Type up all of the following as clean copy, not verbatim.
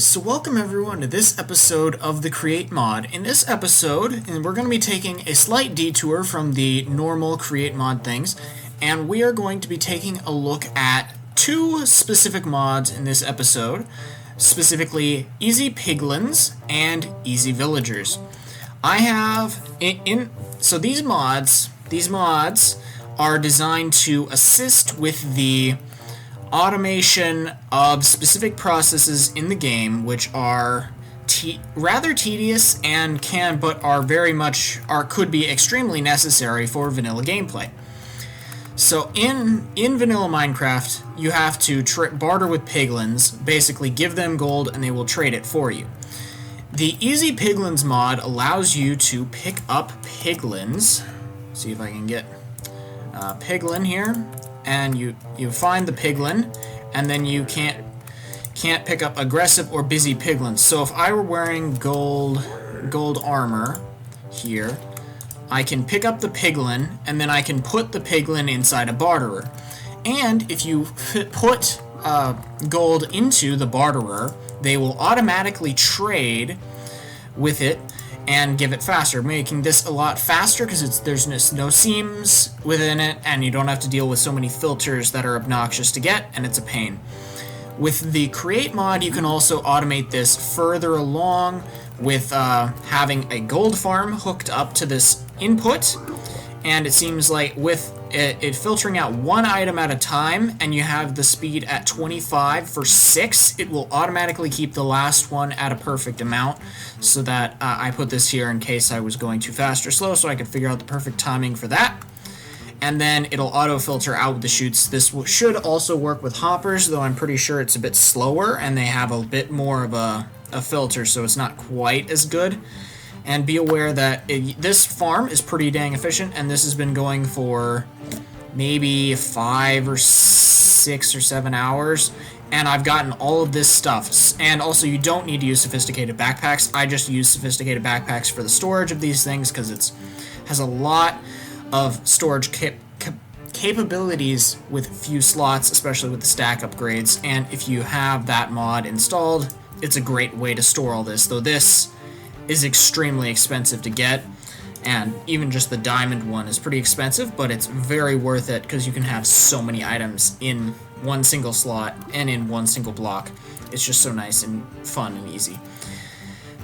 So welcome everyone to this episode of the Create Mod. In this episode, we're going to be taking a slight detour from the normal Create Mod things, and we are going to be taking a look at two specific mods in this episode, specifically Easy Piglins and Easy Villagers. I have, so these mods are designed to assist with the automation of specific processes in the game, which are rather tedious and could be extremely necessary for vanilla gameplay. So in vanilla Minecraft, you have to barter with piglins, basically give them gold and they will trade it for you. The Easy Piglins mod allows you to pick up piglins. See if I can get a piglin here. And you find the piglin, and then you can't pick up aggressive or busy piglins. So if I were wearing gold armor here, I can pick up the piglin, and then I can put the piglin inside a barterer. And if you put gold into the barterer, they will automatically trade with it and give it faster, making this a lot faster because there's no seams within it, and you don't have to deal with so many filters that are obnoxious to get, and it's a pain. With the Create mod, you can also automate this further along with having a gold farm hooked up to this input, and it seems like with it filtering out one item at a time, and you have the speed at 25 for 6, it will automatically keep the last one at a perfect amount, so that I put this here in case I was going too fast or slow, so I could figure out the perfect timing for that. And then it'll auto-filter out the chutes. This should also work with hoppers, though I'm pretty sure it's a bit slower, and they have a bit more of a filter, so it's not quite as good. And be aware that this farm is pretty dang efficient, and this has been going for maybe 5 or 6 or 7 hours, and I've gotten all of this stuff. And also, you don't need to use sophisticated backpacks. I just use sophisticated backpacks for the storage of these things because it has a lot of storage capabilities with few slots, especially with the stack upgrades. And if you have that mod installed, it's a great way to store all this, though this is extremely expensive to get, and even just the diamond one is pretty expensive, but it's very worth it because you can have so many items in one single slot and in one single block. It's just so nice and fun and easy.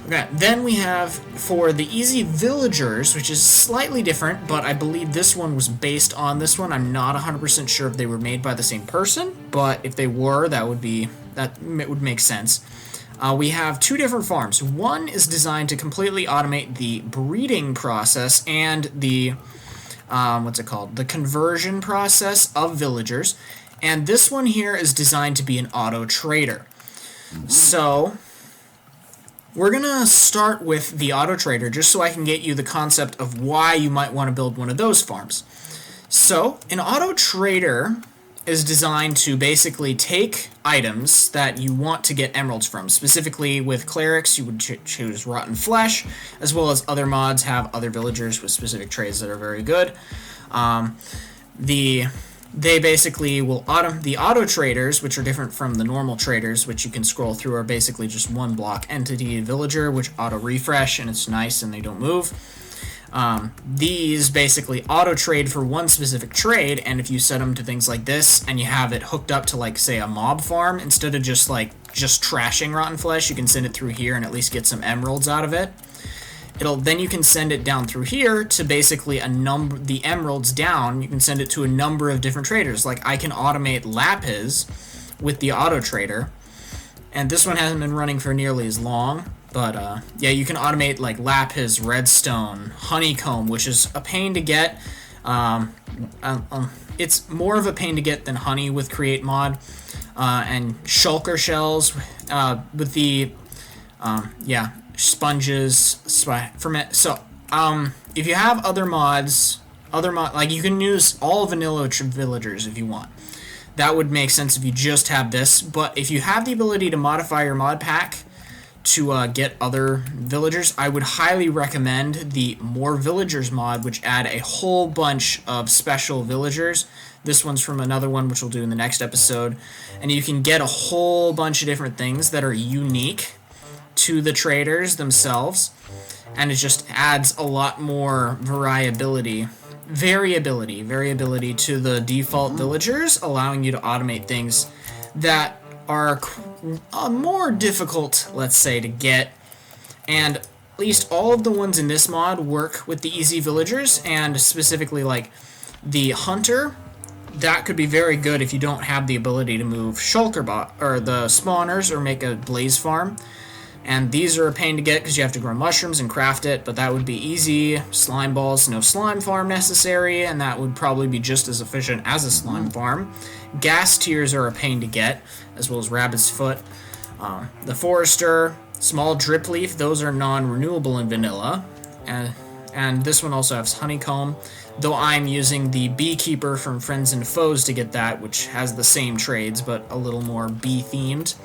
Okay, then we have for the Easy Villagers, which is slightly different, but I believe this one was based on this one. I'm not 100% sure if they were made by the same person, but if they were, that would make sense. We have two different farms. One is designed to completely automate the breeding process and the, the conversion process of villagers. And this one here is designed to be an auto trader. So, we're going to start with the auto trader just so I can get you the concept of why you might want to build one of those farms. So, an auto trader is designed to basically take items that you want to get emeralds from. Specifically with clerics, you would choose rotten flesh, as well as other mods have other villagers with specific trades that are very good. They basically will the auto traders, which are different from the normal traders, which you can scroll through, are basically just one block entity villager, which auto refresh, and it's nice and they don't move. These basically auto trade for one specific trade, and if you set them to things like this and you have it hooked up to, like, say, a mob farm, instead of just trashing rotten flesh, you can send it through here and at least get some emeralds out of it. Then you can send it down through here to basically the emeralds down. You can send it to a number of different traders. Like, I can automate lapis with the auto trader, and this one hasn't been running for nearly as long. But, yeah, you can automate, like, lapis, redstone, honeycomb, which is a pain to get. It's more of a pain to get than honey with Create Mod. And shulker shells with the, sponges, ferment. So, if you have other mods, like, you can use all vanilla villagers if you want. That would make sense if you just have this. But if you have the ability to modify your mod pack to get other villagers. I would highly recommend the More Villagers mod, which add a whole bunch of special villagers. This one's from another one, which we'll do in the next episode. And you can get a whole bunch of different things that are unique to the traders themselves. And it just adds a lot more variability to the default villagers, allowing you to automate things that are more difficult, let's say, to get. And at least all of the ones in this mod work with the easy villagers, and specifically like the hunter. That could be very good if you don't have the ability to move shulker or the spawners or make a blaze farm. And these are a pain to get because you have to grow mushrooms and craft it, but that would be easy. Slime balls, no slime farm necessary, and that would probably be just as efficient as a slime farm. Gas tiers are a pain to get, as well as rabbit's foot. The forester, small drip leaf, those are non-renewable in vanilla. And this one also has honeycomb, though I'm using the beekeeper from Friends and Foes to get that, which has the same trades, but a little more bee-themed.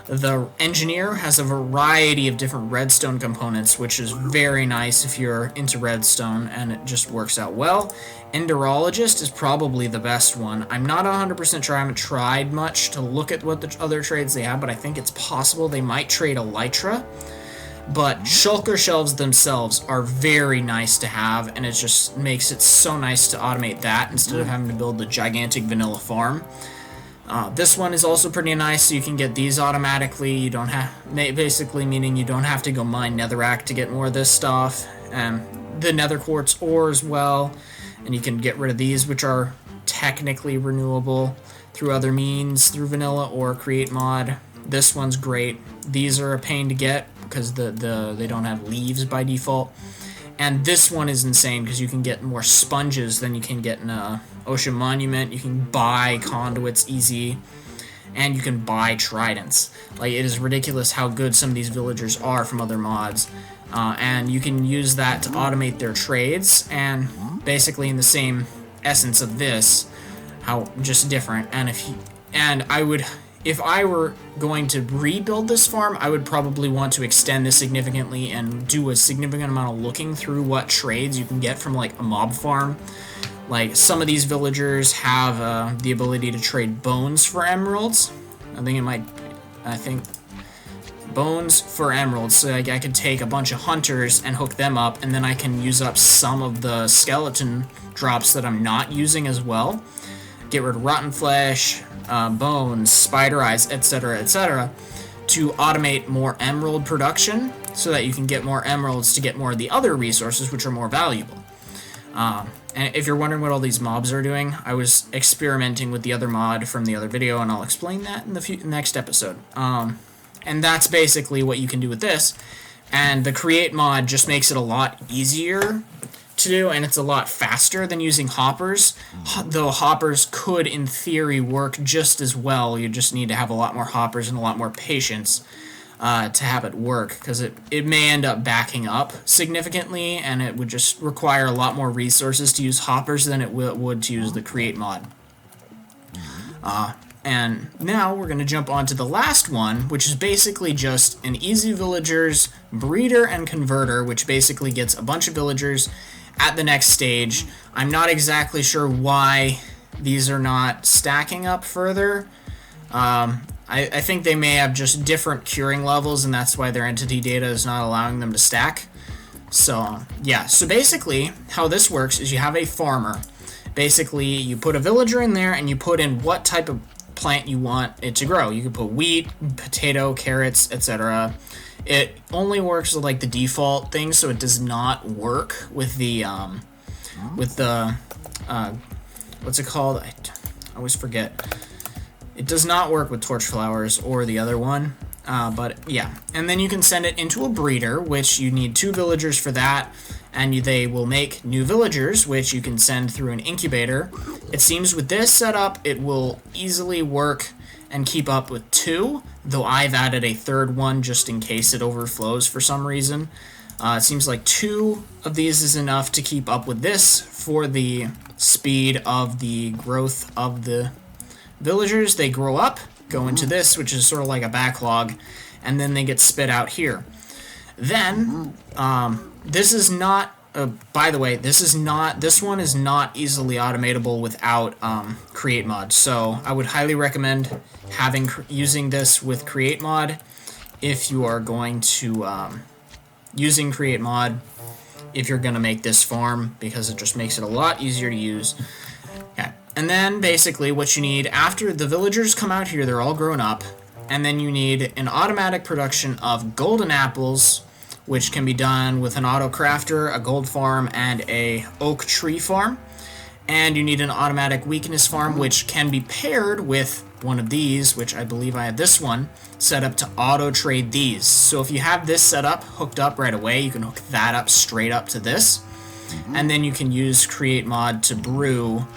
The engineer has a variety of different redstone components, which is very nice if you're into redstone, and it just works out well. Enderologist is probably the best one. I'm not 100% sure. I haven't tried much to look at what the other trades they have, but I think it's possible they might trade elytra. But shulker shelves themselves are very nice to have, and it just makes it so nice to automate that instead of having to build the gigantic vanilla farm. This one is also pretty nice, so you can get these automatically. You don't have, basically meaning you don't have to go mine netherrack to get more of this stuff. The nether quartz ore as well, and you can get rid of these, which are technically renewable through other means, through vanilla or create mod. This one's great. These are a pain to get because they don't have leaves by default. And this one is insane because you can get more sponges than you can get in Ocean Monument. You can buy conduits easy, and you can buy tridents. Like, it is ridiculous how good some of these villagers are from other mods. And you can use that to automate their trades, and basically in the same essence of this, how just different. And if I were going to rebuild this farm, I would probably want to extend this significantly and do a significant amount of looking through what trades you can get from like a mob farm. Like, some of these villagers have the ability to trade bones for emeralds. I think bones for emeralds. So like, I could take a bunch of hunters and hook them up, and then I can use up some of the skeleton drops that I'm not using as well. Get rid of rotten flesh, bones, spider eyes, etc., to automate more emerald production so that you can get more emeralds to get more of the other resources, which are more valuable. And if you're wondering what all these mobs are doing, I was experimenting with the other mod from the other video, and I'll explain that in the next episode. And that's basically what you can do with this. And the create mod just makes it a lot easier to do, and it's a lot faster than using hoppers, though hoppers could in theory work just as well. You just need to have a lot more hoppers and a lot more patience to have it work, because it may end up backing up significantly, and it would just require a lot more resources to use hoppers than it would to use the create mod. And now we're going to jump on to the last one, which is basically just an easy villagers breeder and converter, which basically gets a bunch of villagers at the next stage. I'm not exactly sure why these are not stacking up further. I think they may have just different curing levels, and that's why their entity data is not allowing them to stack. So, yeah. So basically, how this works is you have a farmer. Basically, you put a villager in there, and you put in what type of plant you want it to grow. You can put wheat, potato, carrots, etc. It only works with like the default thing, so it does not work with the what's it called? I always forget. It does not work with torch flowers or the other one, but yeah. And then you can send it into a breeder, which you need 2 villagers for that, and they will make new villagers, which you can send through an incubator. It seems with this setup, it will easily work and keep up with 2, though I've added a 3rd one just in case it overflows for some reason. It seems like 2 of these is enough to keep up with this for the speed of the growth of the villagers. They grow up, go into this, which is sort of like a backlog, and then they get spit out here. Then, this is not, by the way, this one is not easily automatable without Create Mod. So I would highly recommend using this with Create Mod if you are going to, using Create Mod if you're going to make this farm, because it just makes it a lot easier to use. Okay. And then basically what you need after the villagers come out here, they're all grown up, and then you need an automatic production of golden apples, which can be done with an auto crafter, a gold farm, and a oak tree farm. And you need an automatic weakness farm, which can be paired with one of these, which I believe I have this one set up to auto trade these. So if you have this set up, hooked up right away, you can hook that up straight up to this. And then you can use Create Mod to brew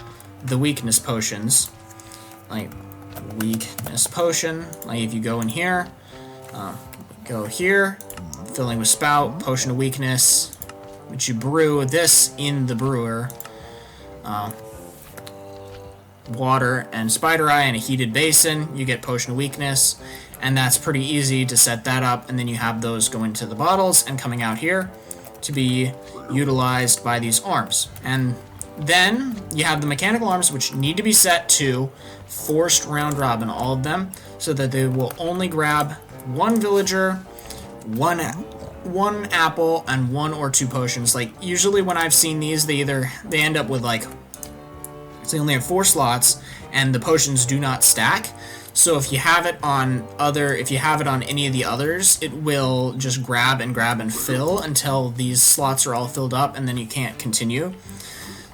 the weakness potions. Like weakness potion, like if you go in here, go here, filling with spout, potion of weakness, which you brew this in the brewer. Water and spider eye and a heated basin, you get potion of weakness, and that's pretty easy to set that up, and then you have those go into the bottles and coming out here to be utilized by these arms. And then you have the mechanical arms, which need to be set to forced round robin, all of them, so that they will only grab one villager, one apple, and 1 or 2 potions. Like usually when I've seen these, they end up with like, so they only have 4 slots, and the potions do not stack. So if you have it on any of the others, it will just grab and fill until these slots are all filled up, and then you can't continue.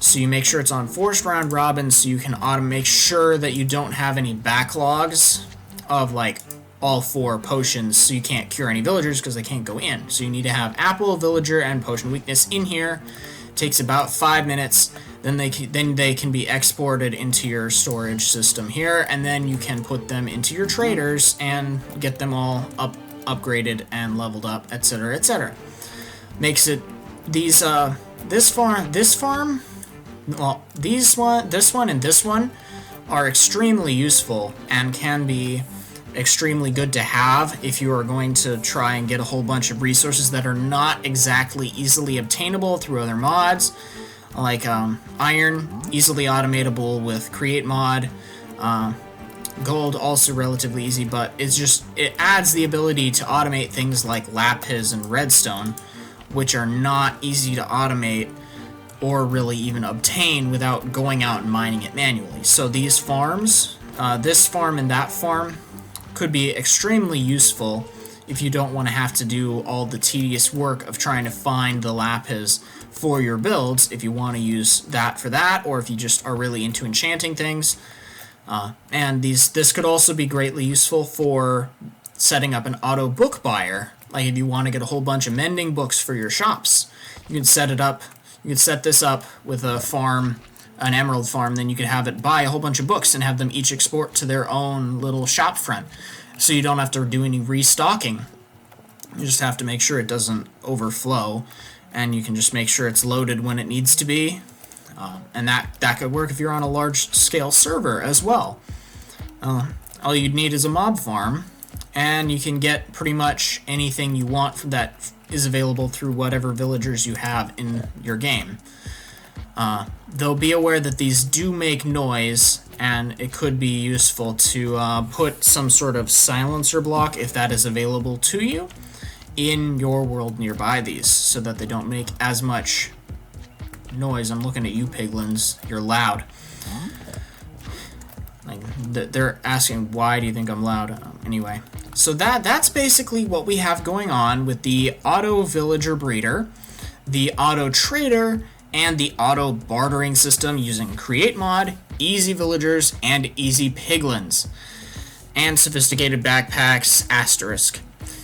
So you make sure it's on forced round robin, so you can make sure that you don't have any backlogs of like all 4 potions, so you can't cure any villagers because they can't go in. So you need to have apple, villager, and potion weakness in here. It takes about 5 minutes. Then they can be exported into your storage system here, and then you can put them into your traders and get them all upgraded and leveled up, etc., etc. Makes it this one and this one are extremely useful and can be extremely good to have if you are going to try and get a whole bunch of resources that are not exactly easily obtainable through other mods. Like iron, easily automatable with Create Mod. Gold, also relatively easy, but it adds the ability to automate things like lapis and redstone, which are not easy to automate or really even obtain without going out and mining it manually. So these farms, this farm and that farm, could be extremely useful if you don't want to have to do all the tedious work of trying to find the lapis for your builds, if you want to use that for that, or if you just are really into enchanting things. And this could also be greatly useful for setting up an auto book buyer. Like if you want to get a whole bunch of mending books for your shops, you can set it up. You can set this up with a farm, an emerald farm, then you could have it buy a whole bunch of books and have them each export to their own little shop front. So you don't have to do any restocking. You just have to make sure it doesn't overflow, and you can just make sure it's loaded when it needs to be. And that could work if you're on a large-scale server as well. All you'd need is a mob farm, and you can get pretty much anything you want that is available through whatever villagers you have in your game. Though be aware that these do make noise, and it could be useful to put some sort of silencer block, if that is available to you, in your world nearby these, so that they don't make as much noise. I'm looking at you, piglins. You're loud. Like they're asking, why do you think I'm loud? Anyway, so that's basically what we have going on with the auto villager breeder, the auto trader, and the auto bartering system using Create Mod, Easy Villagers, and Easy Piglins, and sophisticated backpacks, asterisk.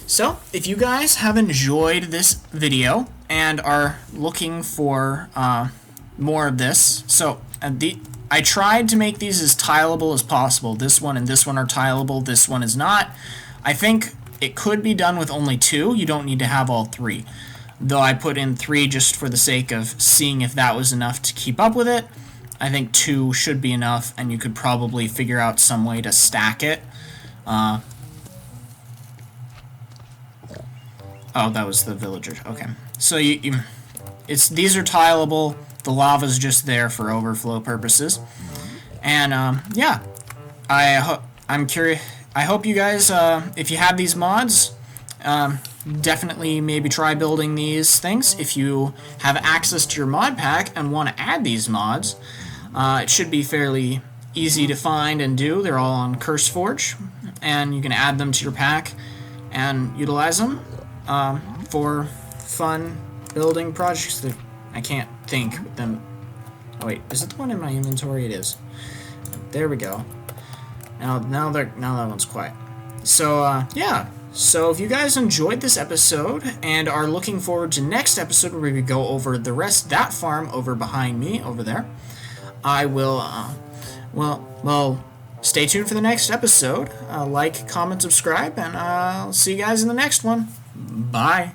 So, if you guys have enjoyed this video and are looking for more of this, so I tried to make these as tileable as possible. This one and this one are tileable, this one is not. I think it could be done with only 2. You don't need to have all 3. Though I put in 3 just for the sake of seeing if that was enough to keep up with it. I think 2 should be enough, and you could probably figure out some way to stack it. Oh, that was the villagers. Okay. So these are tileable. The lava's just there for overflow purposes. And yeah, I'm curious. I hope you guys, if you have these mods, definitely maybe try building these things. If you have access to your mod pack and want to add these mods, it should be fairly easy to find and do. They're all on CurseForge, and you can add them to your pack and utilize them for fun building projects that I can't think of them. Oh wait, is it the one in my inventory? It is. There we go. Now that one's quiet. So yeah. So if you guys enjoyed this episode and are looking forward to next episode where we go over the rest of that farm over behind me over there, I will well, stay tuned for the next episode. Like, comment, subscribe, and I'll see you guys in the next one. Bye.